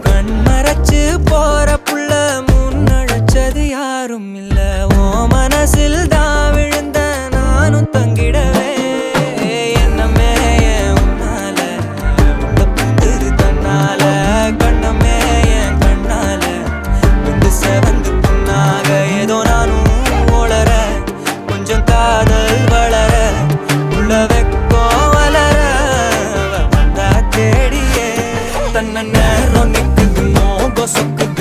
கண்மறைச்சு போற புள்ள முன்னழைச்சது யாரும் இல்ல. ஓ மனசில் தான் விழுந்த நானும் தங்கிடவே என்னமே உன்னால உள்ள புந்துரு தன்னால கண்ணமே என் கண்ணால வந்து செவந்து புண்ணாக ஏதோ நானும் ஓளற கொஞ்சம் காதல் வளர உள்ள வெக்கோ வளர வந்தா தேடியே தன்ன நேரம் நிக்குது மோகம் சொக்குது